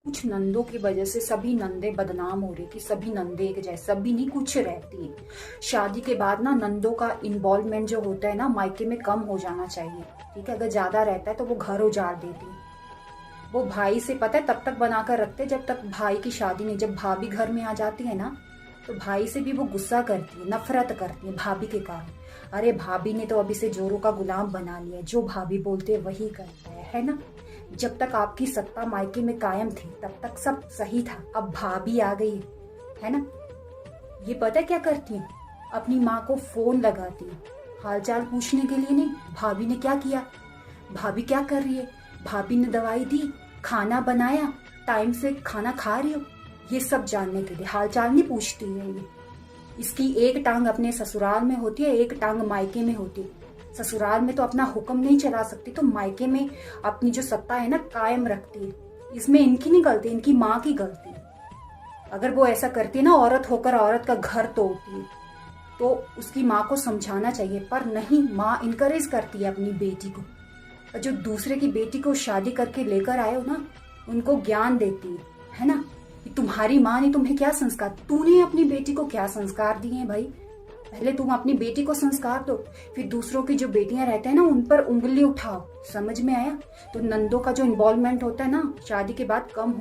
कुछ नंदों की वजह से सभी नंदे बदनाम हो रही कि सभी नंदे एक जैसे, सभी नहीं, कुछ रहती है। शादी के बाद ना नंदों का इन्वॉल्वमेंट जो होता है ना मायके में कम हो जाना चाहिए। ठीक है, अगर ज्यादा रहता है तो वो घर उजाड़ देती है। वो भाई से पता है तब तक बनाकर रखते जब तक भाई की शादी नहीं। जब भाभी घर में आ जाती है ना तो भाई से भी वो गुस्सा करती है, नफरत करती है भाभी के कारण। अरे भाभी ने तो अभी से जोरों का गुलाम बना लिया है, जो भाभी बोलते है वही करता है ना। जब तक आपकी सत्ता मायके में कायम थी तब तक सब सही था, अब भाभी आ गई है ना। ये पता है क्या करती है, अपनी माँ को फोन लगाती है हालचाल पूछने के लिए। नहीं, भाभी ने क्या किया, भाभी क्या कर रही है, भाभी ने दवाई दी, खाना बनाया, टाइम से खाना खा रही हो, ये सब जानने के लिए। हालचाल नहीं पूछती है ये। इसकी एक टांग अपने ससुराल में होती है, एक टांग मायके में होती है। ससुराल में तो अपना हुक्म नहीं चला सकती तो मायके में अपनी जो सत्ता है ना कायम रखती है। इसमें इनकी नहीं गलती, इनकी माँ की गलती है। अगर वो ऐसा करती है ना, औरत होकर औरत का घर तोड़ती है, तो उसकी माँ को समझाना चाहिए। पर नहीं, माँ इनकरेज करती है अपनी बेटी को। और जो दूसरे की बेटी को शादी करके लेकर आए हो ना, उनको ज्ञान देती है ना कि तुम्हारी माँ ने तुम्हें क्या संस्कार, तूने अपनी बेटी को क्या संस्कार दिए हैं भाई। पहले तुम अपनी बेटी को संस्कार दो, फिर दूसरों की जो बेटियां रहते हैं ना उन पर उंगली उठाओ। समझ में आया। तो नंदों का जो इन्वॉल्वमेंट होता है ना शादी के बाद कम हो